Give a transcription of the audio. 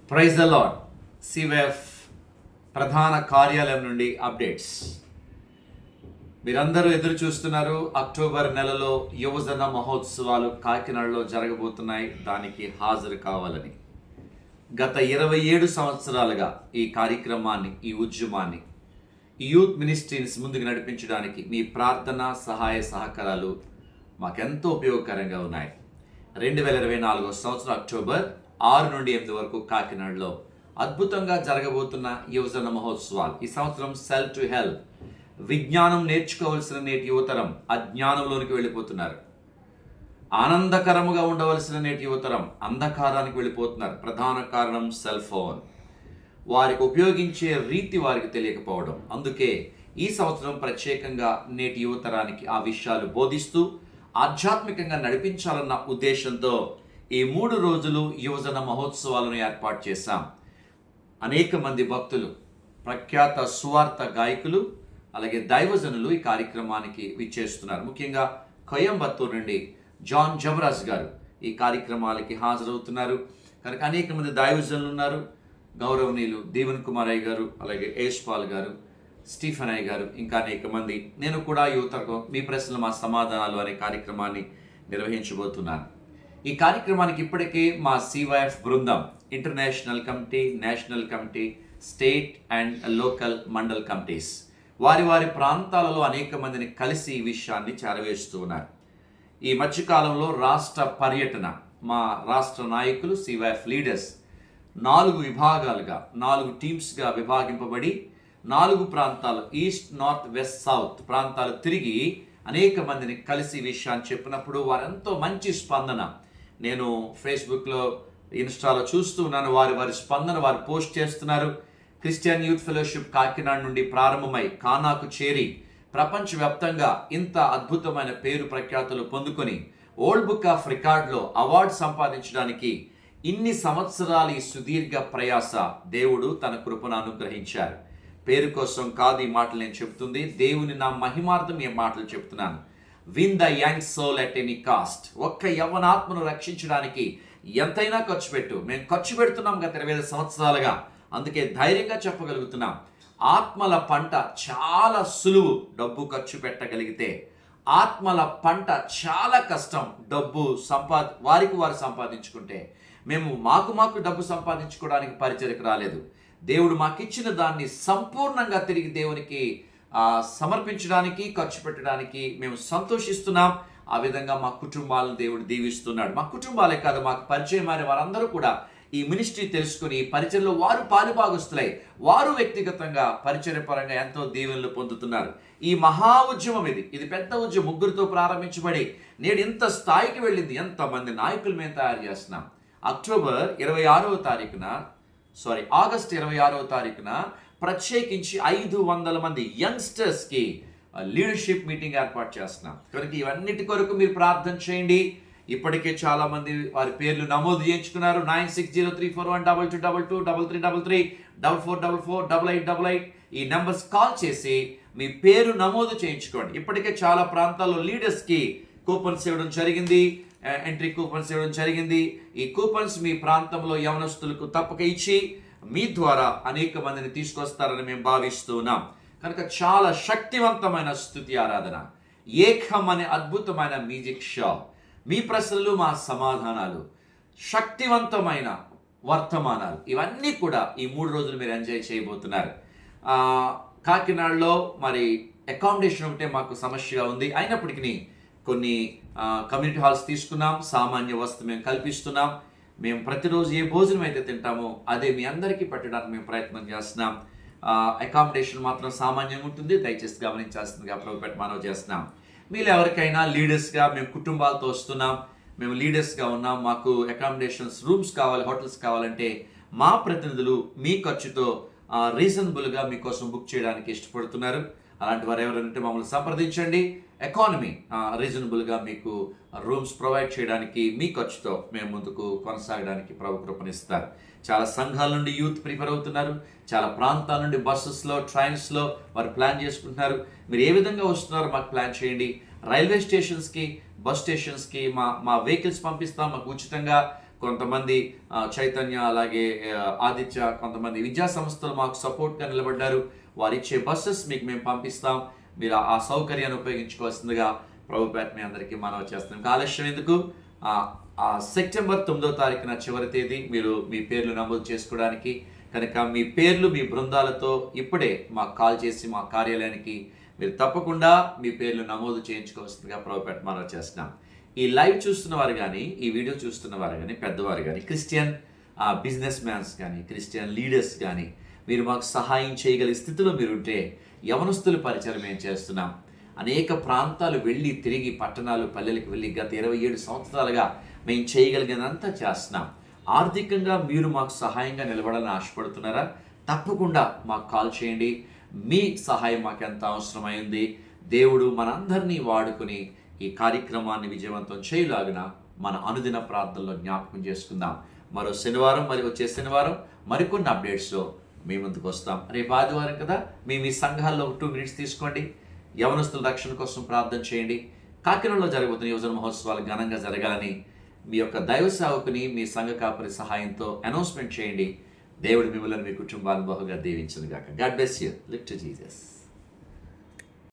Praise the lord. CYF ప్రధాన కార్యాలయం నుండి అప్డేట్స్. మీరందరూ ఎదురు చూస్తున్నారు. అక్టోబర్ నెలలో యువజన మహోత్సవాలు కాకినాడలో జరగబోతున్నాయి. దానికి హాజరు కావాలని గత 27 సంవత్సరాలుగా ఈ కార్యక్రమాన్ని, ఈ ఉద్యమాన్ని, ఈ యూత్ మినిస్ట్రీని ముందుకు నడిపించడానికి మీ ప్రార్థన, సహాయ సహకారాలు మాకెంతో ఉపయోగకరంగా ఉన్నాయి. 2024 సంవత్సరం అక్టోబర్ 6 నుండి 8 వరకు కాకినాడలో అద్భుతంగా జరగబోతున్న యువజన మహోత్సవాలు. ఈ సంవత్సరం సెల్ టు హెల్ప్, విజ్ఞానం నేర్చుకోవలసిన నేటి యువతరం అజ్ఞానంలోనికి వెళ్ళిపోతున్నారు. ఆనందకరముగా ఉండవలసిన నేటి యువతరం అంధకారానికి వెళ్ళిపోతున్నారు. ప్రధాన కారణం సెల్ ఫోన్. వారికి ఉపయోగించే రీతి వారికి తెలియకపోవడం. అందుకే ఈ సంవత్సరం ప్రత్యేకంగా నేటి యువతరానికి ఆ విషయాలు బోధిస్తూ ఆధ్యాత్మికంగా నడిపించాలన్న ఉద్దేశంతో ఈ 3 రోజులు యువజన మహోత్సవాలను ఏర్పాటు చేశాం. అనేక మంది భక్తులు, ప్రఖ్యాత సువార్త గాయకులు, అలాగే దైవజనులు ఈ కార్యక్రమానికి విచ్చేస్తున్నారు. ముఖ్యంగా కోయంబత్తూరు నుండి జాన్ జబరాజ్ గారు ఈ కార్యక్రమాలకి హాజరవుతున్నారు. కనుక అనేక మంది దైవజనులు ఉన్నారు. గౌరవనీయులు దీవెన్ కుమార్ అయ్య గారు, అలాగే యశ్పాల్ గారు, స్టీఫెన్ అయ్య గారు, ఇంకా అనేక మంది. నేను కూడా యువతకు మీ ప్రశ్నలు మా సమాధానాలు అనే కార్యక్రమాన్ని నిర్వహించబోతున్నాను. ఈ కార్యక్రమానికి ఇప్పటికే మా సివైఎఫ్ బృందం, international committee, national committee, state and local mandal committees వారి వారి ప్రాంతాలలో అనేక మందిని కలిసి ఈ విషయాన్ని చేరవేస్తూ ఉన్నారు. ఈ మధ్యకాలంలో రాష్ట్ర పర్యటన, మా రాష్ట్ర నాయకులు, సివైఎఫ్ లీడర్స్ 4 విభాగాలుగా, 4 టీమ్స్గా విభాగింపబడి 4 ప్రాంతాలు, ఈస్ట్, నార్త్, వెస్ట్, సౌత్ ప్రాంతాలు తిరిగి అనేక మందిని కలిసి విషయాన్ని చెప్పినప్పుడు వారెంతో మంచి స్పందన నేను ఫేస్బుక్లో, ఇన్స్టాలో చూస్తూ ఉన్నాను. వారి స్పందన వారు పోస్ట్ చేస్తున్నారు. క్రిస్టియన్ యూత్ ఫెలోషిప్ కాకినాడ నుండి ప్రారంభమై కానాకు చేరి ప్రపంచవ్యాప్తంగా ఇంత అద్భుతమైన పేరు ప్రఖ్యాతులు పొందుకొని ఓల్డ్ బుక్ ఆఫ్ రికార్డ్లో అవార్డు సంపాదించడానికి ఇన్ని సంవత్సరాల ఈ సుదీర్ఘ ప్రయాస దేవుడు తన కృపను అనుగ్రహించారు. పేరు కోసం కాదు ఈ మాటలు నేను చెప్తుంది, దేవుని నా మహిమార్థం ఈ మాటలు చెప్తున్నాను. Win the young soul at any cost. ఒక్క యవ్వనాత్మను రక్షించడానికి ఎంతైనా ఖర్చు పెట్టు. మేము ఖర్చు పెడుతున్నాం గత 25 సంవత్సరాలుగా. అందుకే ధైర్యంగా చెప్పగలుగుతున్నాం, ఆత్మల పంట చాలా సులువు డబ్బు ఖర్చు పెట్టగలిగితే. ఆత్మల పంట చాలా కష్టం డబ్బు వారికి వారు సంపాదించుకుంటే. మేము మాకు డబ్బు సంపాదించుకోవడానికి పరిచర్యకు రాలేదు. దేవుడు మాకిచ్చిన దాన్ని సంపూర్ణంగా తిరిగి దేవునికి సమర్పించడానికి, ఖర్చు పెట్టడానికి మేము సంతోషిస్తున్నాం. ఆ విధంగా మా కుటుంబాలను దేవుడు దీవిస్తున్నాడు. మా కుటుంబాలే కాదు, మాకు పరిచయం అయిన వారందరూ కూడా ఈ మినిస్ట్రీ తెలుసుకుని ఈ పరిచర్లో వారు పాలుభాగస్తులై వారు వ్యక్తిగతంగా పరిచర్య పరంగా ఎంతో దీవెనలు పొందుతున్నారు. ఈ మహా ఉద్యమం ఇది పెద్ద ఉద్యమం. 3తో ప్రారంభించబడి నేడు ఇంత స్థాయికి వెళ్ళింది. ఎంతమంది నాయకులు మేము తయారు చేస్తున్నాం. ఆగస్ట్ 26వ తారీఖున ప్రత్యేకించి 500 మంది యంగ్స్టర్స్కి లీడర్షిప్ మీటింగ్ ఏర్పాటు చేస్తున్నాం. కనుక ఇవన్నిటి కొరకు మీరు ప్రార్థన చేయండి. ఇప్పటికే చాలా మంది వారి పేర్లు నమోదు చేయించుకున్నారు. 9603412222 3333 4444 ఈ నెంబర్స్ కాల్ చేసి మీ పేరు నమోదు చేయించుకోండి. ఇప్పటికే చాలా ప్రాంతాల్లో లీడర్స్కి కూపన్స్ ఇవ్వడం జరిగింది, ఎంట్రీ కూపన్స్ ఇవ్వడం జరిగింది. ఈ కూపన్స్ మీ ప్రాంతంలో యవనస్తులకు తప్పక ఇచ్చి మీ ద్వారా అనేక మందిని తీసుకొస్తారని మేము భావిస్తున్నాం. కనుక చాలా శక్తివంతమైన స్తుతి ఆరాధన, ఏకం అనే అద్భుతమైన మ్యూజిక్ షో, మీ ప్రశ్నలు మా సమాధానాలు, శక్తివంతమైన వర్తమానాలు, ఇవన్నీ కూడా ఈ 3 రోజులు మీరు ఎంజాయ్ చేయబోతున్నారు. కాకినాడలో మరి అకామిడేషన్ ఒకటే మాకు సమస్యగా ఉంది. అయినప్పటికీ కొన్ని కమ్యూనిటీ హాల్స్ తీసుకున్నాం. సామాన్య వసతి మేము కల్పిస్తున్నాం. మేము ప్రతిరోజు ఏ భోజనం అయితే తింటామో అదే మీ అందరికీ పెట్టడానికి మేము ప్రయత్నం చేస్తున్నాం. అకామిడేషన్ మాత్రం సామాన్యంగా ఉంటుంది, దయచేసి గమనించాల్సిందిగా ప్రభుత్వ మనవి చేస్తున్నాం. మీరు ఎవరికైనా లీడర్స్గా, మేము కుటుంబాలతో వస్తున్నాం, మేము లీడర్స్గా ఉన్నాం, మాకు అకామిడేషన్స్, రూమ్స్ కావాలి, హోటల్స్ కావాలంటే మా ప్రతినిధులు మీ ఖర్చుతో రీజనబుల్గా మీకోసం బుక్ చేయడానికి ఇష్టపడుతున్నారు. అలాంటి వారు ఎవరంటే మమ్మల్ని సంప్రదించండి. ఎకానమీ రీజనబుల్గా మీకు రూమ్స్ ప్రొవైడ్ చేయడానికి మీ ఖర్చుతో మేము ముందుకు కొనసాగడానికి ప్రభు కృపనిస్తారు. చాలా సంఘాల నుండి యూత్ ప్రిపేర్ అవుతున్నారు. చాలా ప్రాంతాల నుండి బస్సెస్లో, ట్రైన్స్లో వారు ప్లాన్ చేసుకుంటున్నారు. మీరు ఏ విధంగా వస్తున్నారో మాకు ప్లాన్ చేయండి. రైల్వే స్టేషన్స్కి, బస్ స్టేషన్స్కి మా వెహికల్స్ పంపిస్తాం. మాకు ఉచితంగా కొంతమంది చైతన్య, అలాగే ఆదిత్య, కొంతమంది విద్యా సంస్థలు మాకు సపోర్ట్గా నిలబడ్డారు. వారు ఇచ్చే బస్సెస్ మీకు మేము పంపిస్తాం. మీరు ఆ సౌకర్యాన్ని ఉపయోగించుకోవాల్సిందిగా ప్రభుపేట మీ అందరికీ మనవి చేస్తున్నాం. ఆలస్యం ఎందుకు, సెప్టెంబర్ 9వ తారీఖున చివరి తేదీ మీరు మీ పేర్లు నమోదు చేసుకోవడానికి. కనుక మీ పేర్లు మీ బృందాలతో ఇప్పుడే మాకు కాల్ చేసి మా కార్యాలయానికి మీరు తప్పకుండా మీ పేర్లు నమోదు చేయించుకోవాల్సిందిగా ప్రభుపేట మనవి చేస్తున్నాం. ఈ లైవ్ చూస్తున్న వారు కానీ, ఈ వీడియో చూస్తున్న వారు కానీ, పెద్దవారు కానీ, క్రిస్టియన్ బిజినెస్ మ్యాన్స్ కానీ, క్రిస్టియన్ లీడర్స్ కానీ, మీరు మాకు సహాయం చేయగలిగే స్థితిలో మీరుంటే యవనస్తుల పరిచయం మేము చేస్తున్నాం. అనేక ప్రాంతాలు వెళ్ళి తిరిగి పట్టణాలు పల్లెలకు వెళ్ళి గత 27 సంవత్సరాలుగా మేము చేయగలిగినంతా చేస్తున్నాం. ఆర్థికంగా మీరు మాకు సహాయంగా నిలబడాలని ఆశపడుతున్నారా? తప్పకుండా మాకు కాల్ చేయండి. మీ సహాయం మాకు ఎంత అవసరమైంది. దేవుడు మనందరినీ వాడుకొని ఈ కార్యక్రమాన్ని విజయవంతం చేయలాగిన మన అనుదిన ప్రార్థనలో జ్ఞాపకం చేసుకుందాం. మరో శనివారం, వచ్చే శనివారం మరికొన్ని అప్డేట్స్లో మీ ముందుకు వస్తాం. రేపు ఆదివారం కదా, మీ సంఘాల్లో 2 మినిట్స్ తీసుకోండి. యవనస్తుల రక్షణ కోసం ప్రార్థన చేయండి. కాకినాడలో జరగబోతున్న యువజన మహోత్సవాలు ఘనంగా జరగాలని మీ యొక్క దైవ సేవకుని మీ సంఘ కాపరి సహాయంతో అనౌన్స్మెంట్ చేయండి. దేవుడు మిమ్మల్ని మీ కుటుంబాన్ని బహుగా దీవించును గాక. God bless you. Live to Jesus.